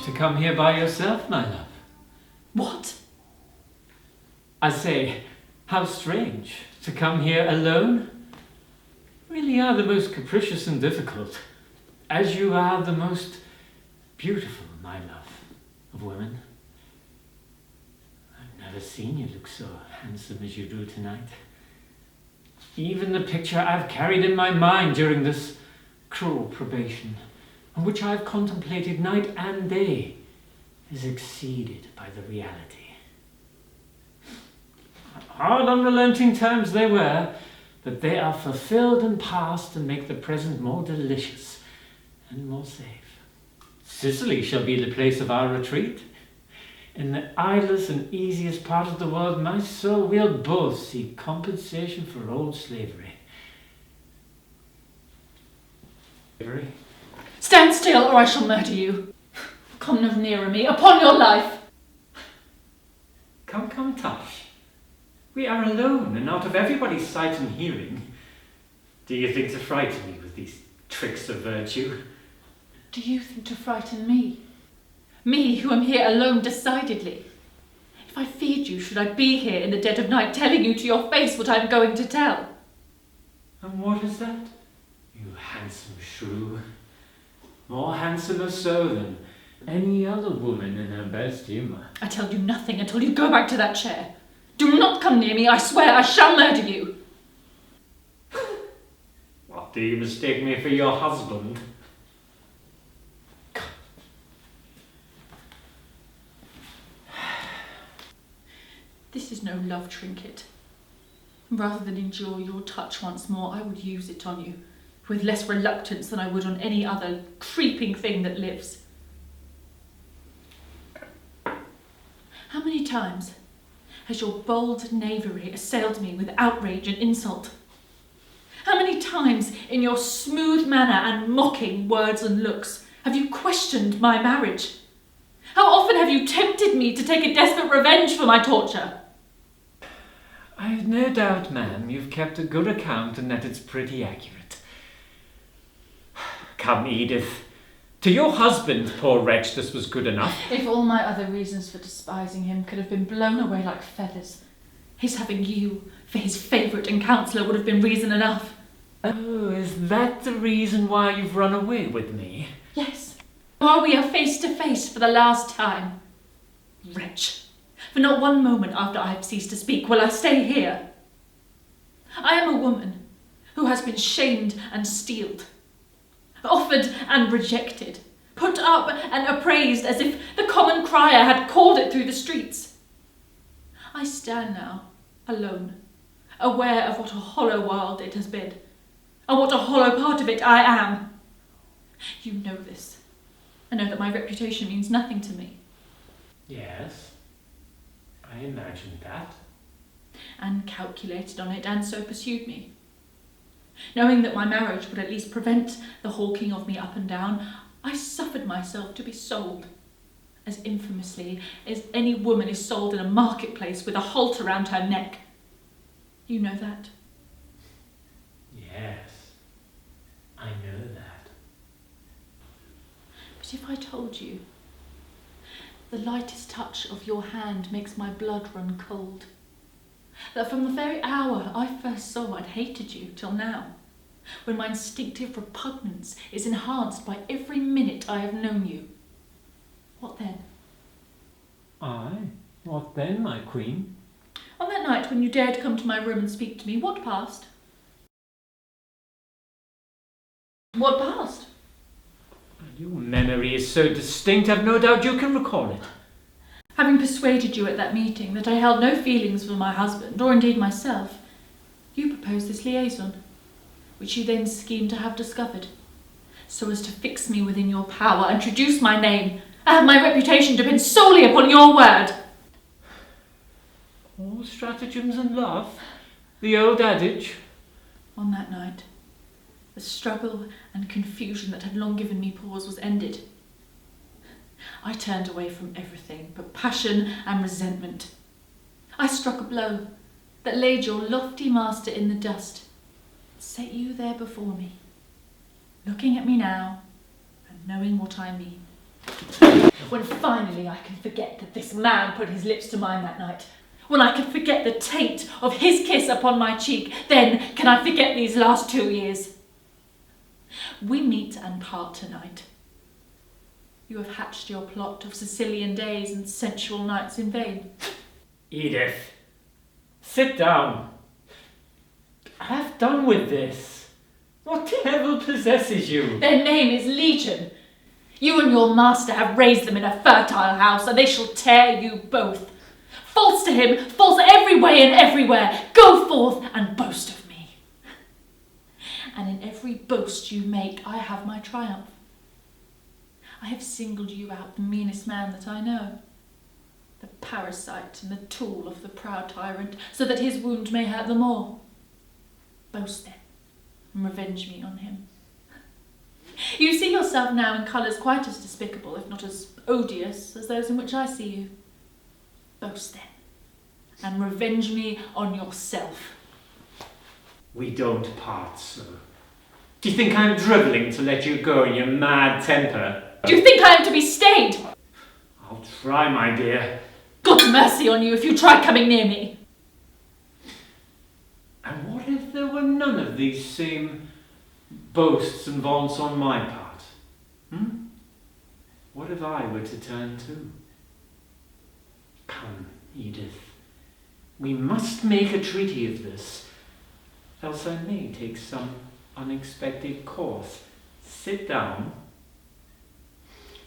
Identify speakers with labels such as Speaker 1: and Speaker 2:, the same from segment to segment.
Speaker 1: to come here by yourself, my love.
Speaker 2: What?
Speaker 1: I say, how strange to come here alone. Really are the most capricious and difficult, as you are the most beautiful, my love, of women. I've never seen you look so handsome as you do tonight. Even the picture I've carried in my mind during this cruel probation, and which I've contemplated night and day, is exceeded by the reality. Hard, unrelenting terms they were, but they are fulfilled and past and make the present more delicious and more safe. Sicily shall be the place of our retreat. In the idlest and easiest part of the world, my soul will both seek compensation for old slavery. Slavery?
Speaker 2: Stand still, or I shall murder you. Come no nearer me, upon your life.
Speaker 1: Come, Tush. We are alone and out of everybody's sight and hearing. Do you think to frighten me with these tricks of virtue?
Speaker 2: Do you think to frighten me? Me, who am here alone decidedly. If I feared you, should I be here in the dead of night telling you to your face what I am going to tell?
Speaker 1: And what is that? You handsome shrew. More handsomer so than any other woman in her best humour.
Speaker 2: I tell you nothing until you go back to that chair. Do not come near me, I swear I shall murder you.
Speaker 1: What, do you mistake me for your husband?
Speaker 2: This is no love trinket. Rather than endure your touch once more, I would use it on you, with less reluctance than I would on any other creeping thing that lives. How many times has your bold knavery assailed me with outrage and insult? How many times in your smooth manner and mocking words and looks have you questioned my marriage? How often have you tempted me to take a desperate revenge for my torture?
Speaker 1: I've no doubt, ma'am, you've kept a good account and that it's pretty accurate. Come, Edith. To your husband, poor wretch, this was good enough.
Speaker 2: If all my other reasons for despising him could have been blown away like feathers, his having you for his favourite and counsellor would have been reason enough.
Speaker 1: Oh, is that the reason why you've run away with me?
Speaker 2: Yes. While we are face to face for the last time. Wretch. For not one moment after I have ceased to speak will I stay here. I am a woman who has been shamed and steeled, offered and rejected, put up and appraised as if the common crier had called it through the streets. I stand now, alone, aware of what a hollow world it has been, and what a hollow part of it I am. You know this. I know that my reputation means nothing to me.
Speaker 1: Yes, I imagined that.
Speaker 2: And calculated on it, and so pursued me. Knowing that my marriage would at least prevent the hawking of me up and down, I suffered myself to be sold, as infamously as any woman is sold in a marketplace with a halter round her neck. You know that?
Speaker 1: Yes, I know that.
Speaker 2: But if I told you, the lightest touch of your hand makes my blood run cold, that from the very hour I first saw and hated you till now, when my instinctive repugnance is enhanced by every minute I have known you, what then?
Speaker 1: Aye, what then, my queen?
Speaker 2: On that night when you dared come to my room and speak to me, what passed? What passed?
Speaker 1: Your memory is so distinct, I've no doubt you can recall it.
Speaker 2: Having persuaded you at that meeting that I held no feelings for my husband, or indeed myself, you proposed this liaison, which you then schemed to have discovered, so as to fix me within your power and traduce my name, and have my reputation depend solely upon your word.
Speaker 1: All stratagems and love, the old adage.
Speaker 2: On that night, the struggle and confusion that had long given me pause was ended. I turned away from everything but passion and resentment. I struck a blow that laid your lofty master in the dust, set you there before me, looking at me now and knowing what I mean. When finally I can forget that this man put his lips to mine that night, when I can forget the taint of his kiss upon my cheek, then can I forget these last 2 years. We meet and part tonight. You have hatched your plot of Sicilian days and sensual nights in vain.
Speaker 1: Edith, sit down. Have done with this. What devil possesses you?
Speaker 2: Their name is Legion. You and your master have raised them in a fertile house, and they shall tear you both. False to him, false every way and everywhere. Go forth and boast of me. And in every boast you make, I have my triumph. I have singled you out, the meanest man that I know, the parasite and the tool of the proud tyrant, so that his wound may hurt the more. Boast then, and revenge me on him. You see yourself now in colours quite as despicable, if not as odious, as those in which I see you. Boast then, and revenge me on yourself.
Speaker 1: We don't part, sir. Do you think I'm drivelling to let you go in your mad temper?
Speaker 2: Do you think I am to be stayed?
Speaker 1: I'll try, my dear.
Speaker 2: God's mercy on you if you try coming near me.
Speaker 1: And what if there were none of these same boasts and vaunts on my part? What if I were to turn too? Come, Edith. We must make a treaty of this, else I may take some unexpected course. Sit down.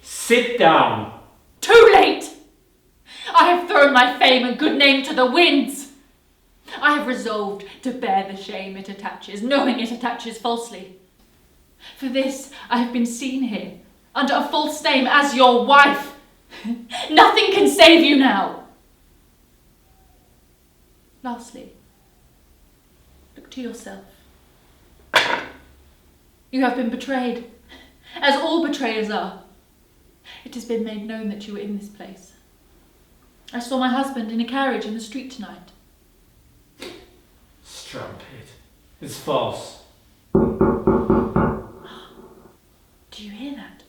Speaker 1: Sit down!
Speaker 2: Too late! I have thrown my fame and good name to the winds. I have resolved to bear the shame it attaches, knowing it attaches falsely. For this I have been seen here, under a false name as your wife. Nothing can save you now. Lastly, look to yourself. You have been betrayed, as all betrayers are. It has been made known that you were in this place. I saw my husband in a carriage in the street tonight.
Speaker 1: Strumpet. It's false.
Speaker 2: Do you hear that?